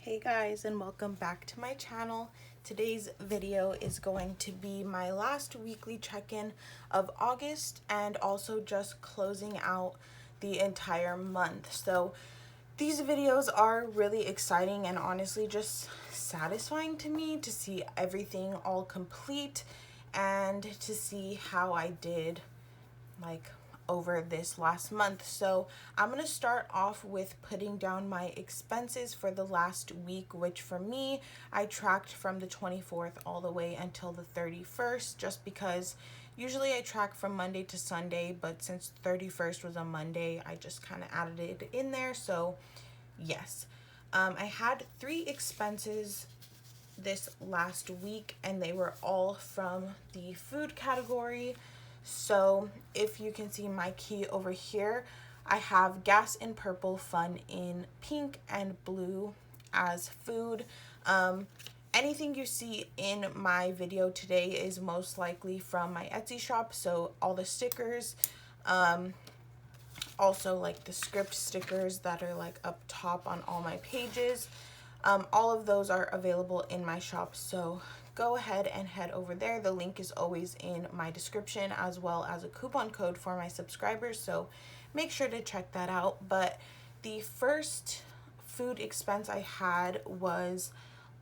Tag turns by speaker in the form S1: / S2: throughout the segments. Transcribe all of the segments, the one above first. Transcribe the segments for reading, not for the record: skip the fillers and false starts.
S1: Hey guys, and welcome back to my channel. Today's video is going to be my last weekly check-in of August and also just closing out the entire month. So these videos are really exciting and honestly just satisfying to me to see everything all complete and to see how I did over this last month. So I'm going to start off with putting down my expenses for the last week, which for me, I tracked from the 24th all the way until the 31st, just because usually I track from Monday to Sunday, but since 31st was a Monday, I just kind of added it in there. So yes, I had 3 expenses this last week and they were all from the food category. So if you can see my key over here, I have gas in purple, fun in pink, and blue as food. Anything you see in my video today is most likely from my Etsy shop. So all the stickers, also like the script stickers that are like up top on all my pages. All of those are available in my shop, so go ahead and head over there. The link is always in my description, as well as a coupon code for my subscribers, so make sure to check that out. But the first food expense I had was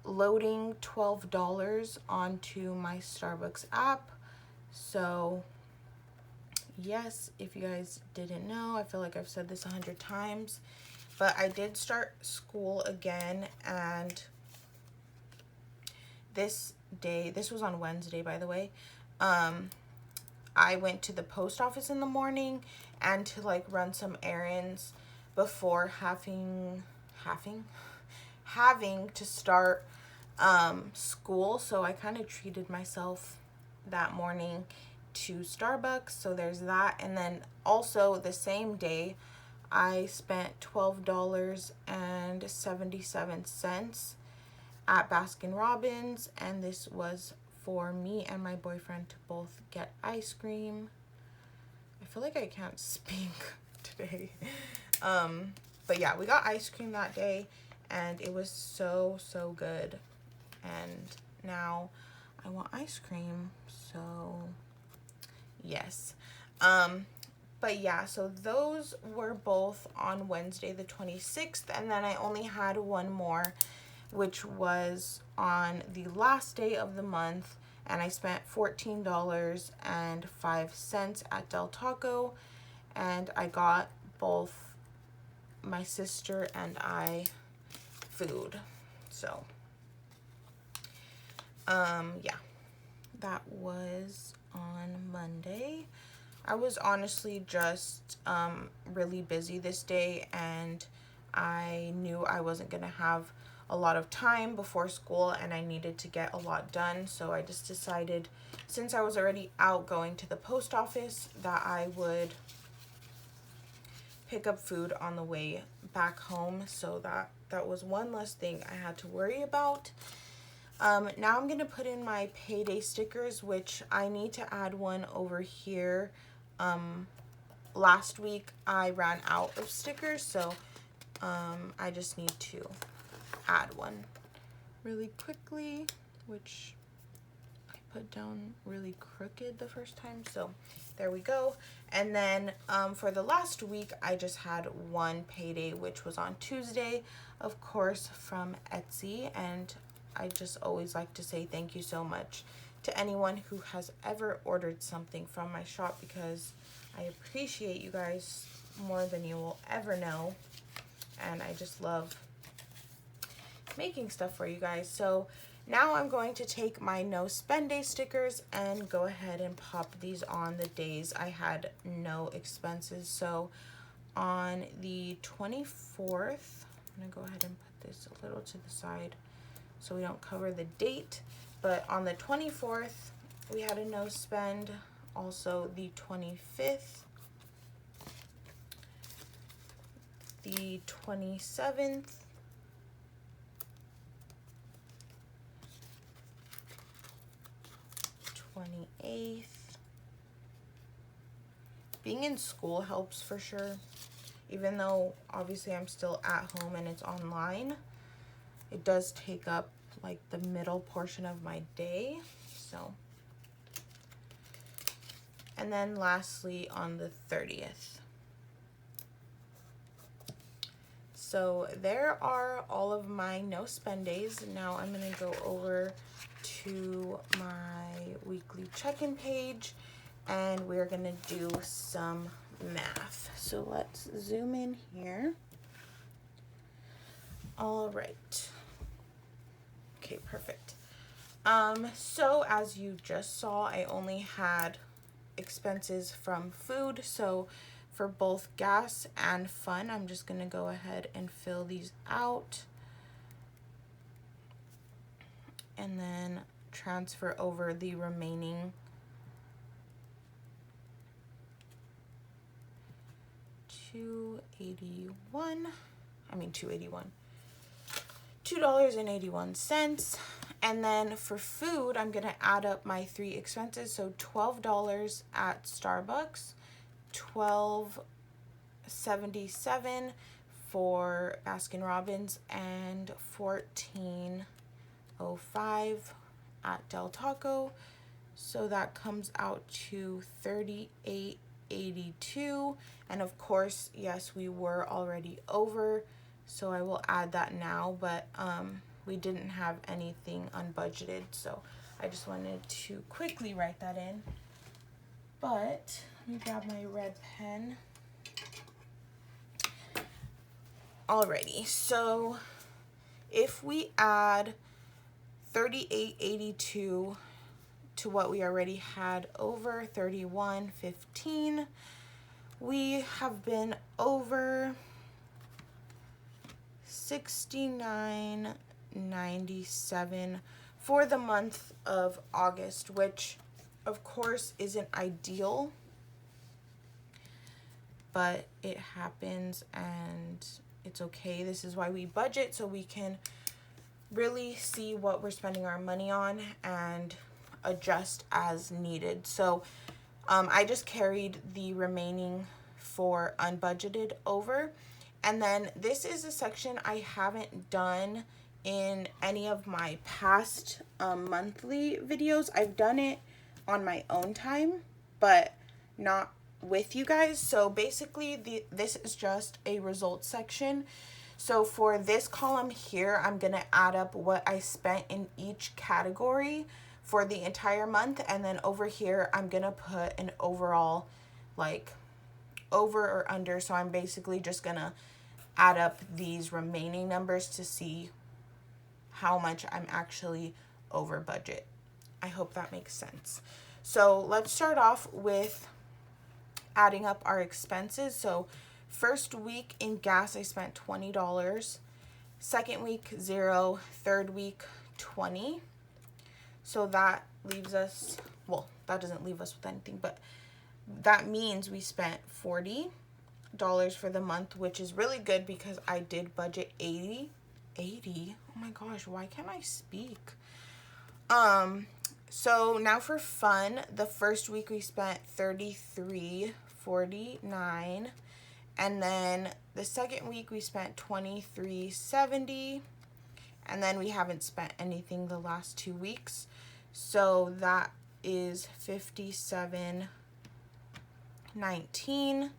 S1: loading $12 onto my Starbucks app. So yes, if you guys didn't know, I feel like I've said this 100 times, but I did start school again, and this was on Wednesday, by the way. I went to the post office in the morning and to like run some errands before having to start school. So I kind of treated myself that morning to Starbucks. So there's that. And then also the same day, I spent $12.77 at Baskin-Robbins, and this was for me and my boyfriend to both get ice cream. I feel like I can't speak today. But yeah, we got ice cream that day, and it was so good. And now I want ice cream, so yes. But yeah, so those were both on Wednesday the 26th, and then I only had one more, which was on the last day of the month, and I spent $14.05 at Del Taco, and I got both my sister and I food. So yeah, that was on Monday. I was honestly just really busy this day, and I knew I wasn't gonna have a lot of time before school and I needed to get a lot done. So I just decided, since I was already out going to the post office, that I would pick up food on the way back home, so that was one less thing I had to worry about. Now I'm gonna put in my payday stickers, which I need to add one over here. Last week I ran out of stickers, so I just need to add one really quickly, which I put down really crooked the first time, so there we go. And then for the last week, I just had one payday, which was on Tuesday, of course, from Etsy. And I just always like to say thank you so much to anyone who has ever ordered something from my shop, because I appreciate you guys more than you will ever know, and I just love making stuff for you guys. So now I'm going to take my no spend day stickers and go ahead and pop these on the days I had no expenses. So on the 24th, I'm gonna go ahead and put this a little to the side so we don't cover the date, but on the 24th we had a no spend. Also the 25th, the 27th, Being in school helps for sure, even though obviously I'm still at home and it's online. it does take up like the middle portion of my day. So, and then lastly on the 30th. So there are all of my no spend days. Now I'm gonna go over to my weekly check-in page and we're gonna do some math. So let's zoom in here. All right. Okay, perfect. So as you just saw, I only had expenses from food. So for both gas and fun, I'm just gonna go ahead and fill these out and then transfer over the remaining $2.81. And then for food, I'm gonna add up my 3 expenses. So $12 at Starbucks, $12.77 for Baskin-Robbins, and $14.05 at Del Taco. So that comes out to $38.82. And of course, yes, we were already over, so I will add that now, but we didn't have anything unbudgeted, so I just wanted to quickly write that in. But let me grab my red pen. Alrighty, so if we add $38.82 to what we already had over, $31.15, we have been over $69.97 for the month of August, which of course isn't ideal, but it happens and it's okay. This is why we budget, so we can really see what we're spending our money on and adjust as needed. So I just carried the remaining for unbudgeted over. And then this is a section I haven't done in any of my past monthly videos. I've done it on my own time, but not with you guys. So basically this is just a results section. So for this column here, I'm gonna add up what I spent in each category for the entire month, and then over here I'm gonna put an overall, like, over or under. So I'm basically just gonna add up these remaining numbers to see how much I'm actually over budget. I hope that makes sense. So let's start off with adding up our expenses. So first week in gas, I spent $20. Second week, 0. Third week, 20. So that leaves us, well, that doesn't leave us with anything, but that means we spent $40 for the month, which is really good because I did budget 80. Oh my gosh, why can't I speak? So now for fun, the first week we spent $33.49, and then the second week we spent $23.70, and then we haven't spent anything the last 2 weeks, so that is $57.19.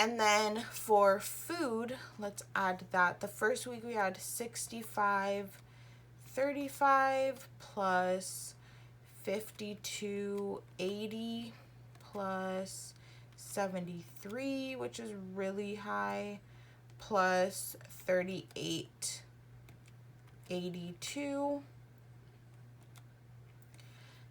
S1: And then for food, let's add that. The first week we had $65.35 plus $52.80 plus $73, which is really high, plus $38.82.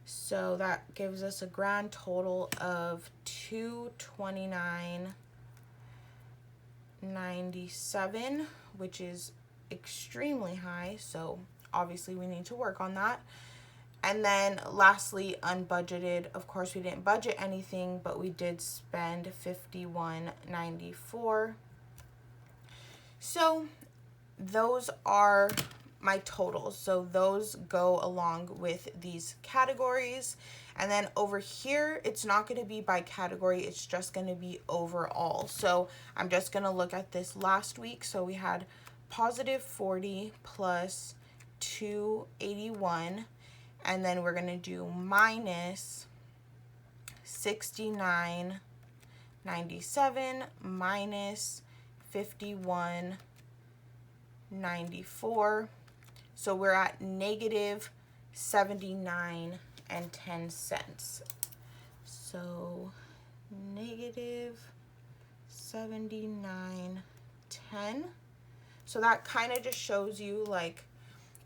S1: So that gives us a grand total of $229.97, which is extremely high. So obviously we need to work on that. And then lastly, unbudgeted. Of course, we didn't budget anything, but we did spend $51.94. So those are my totals. So those go along with these categories. And then over here, it's not going to be by category. It's just going to be overall. So I'm just going to look at this last week. So we had positive 40 plus 281, and then we're going to do minus 69.97 minus 51.94. So we're at negative 79.10. So negative 79.10. So that kind of just shows you like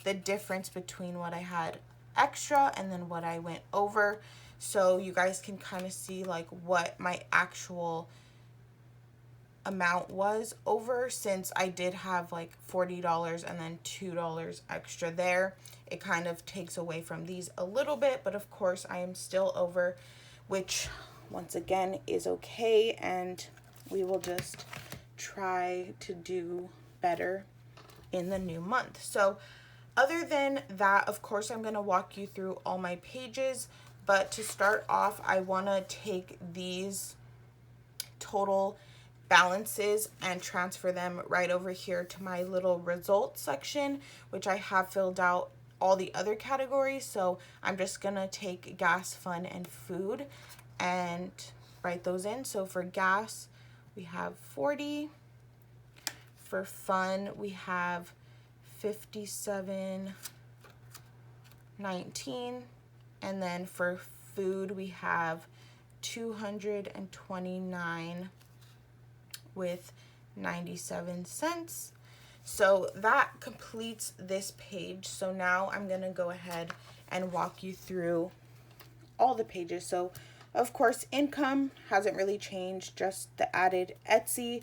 S1: the difference between what I had extra and then what I went over. So you guys can kind of see like what my actual amount was over, since I did have like $40 and then $2 extra there. It kind of takes away from these a little bit, but of course I am still over, which once again is okay, and we will just try to do better in the new month. So other than that, of course, I'm going to walk you through all my pages, but to start off, I want to take these total balances and transfer them right over here to my little results section, which I have filled out all the other categories. So I'm just gonna take gas, fun, and food and write those in. So for gas, we have 40. For fun, we have 57.19. And then for food, we have 229 with 97 cents. So that completes this page. So now I'm going to go ahead and walk you through all the pages. So of course, income hasn't really changed, just the added Etsy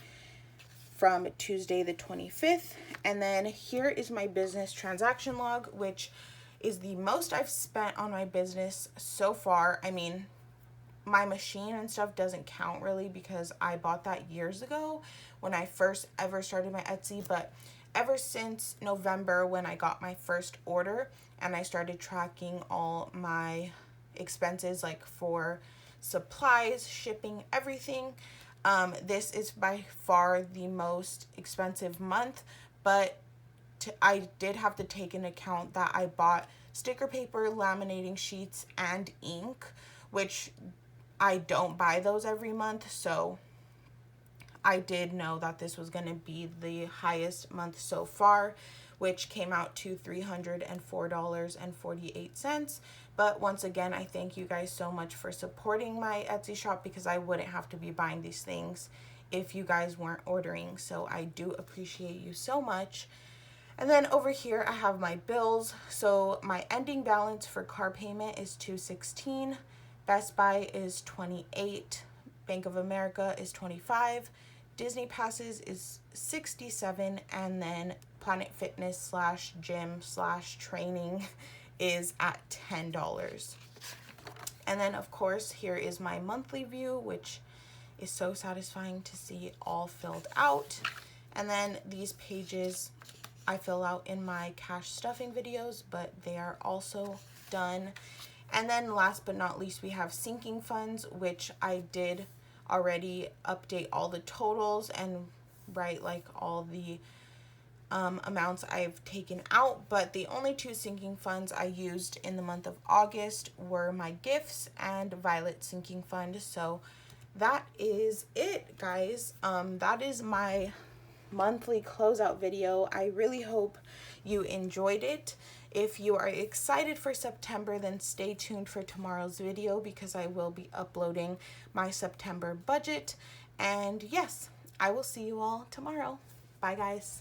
S1: from Tuesday the 25th. And then here is my business transaction log, which is the most I've spent on my business so far. I mean, my machine and stuff doesn't count really because I bought that years ago when I first ever started my Etsy, but ever since November when I got my first order and I started tracking all my expenses, like for supplies, shipping, everything, this is by far the most expensive month, but I did have to take into account that I bought sticker paper, laminating sheets, and ink, which I don't buy those every month, so I did know that this was going to be the highest month so far, which came out to $304.48. But once again, I thank you guys so much for supporting my Etsy shop, because I wouldn't have to be buying these things if you guys weren't ordering. So I do appreciate you so much. And then over here, I have my bills. So my ending balance for car payment is $216. Best Buy is $28. Bank of America is $25. Disney passes is $67. And then Planet Fitness / gym / training is at $10. And then of course, here is my monthly view, which is so satisfying to see all filled out. And then these pages I fill out in my cash stuffing videos, but they are also done. And then last but not least, we have sinking funds, which I did already update all the totals and write like all the amounts I've taken out. But the only two sinking funds I used in the month of August were my gifts and Violet sinking fund. So that is it, guys. That is my monthly closeout video. I really hope you enjoyed it. If you are excited for September, then stay tuned for tomorrow's video, because I will be uploading my September budget. And yes, I will see you all tomorrow. Bye, guys.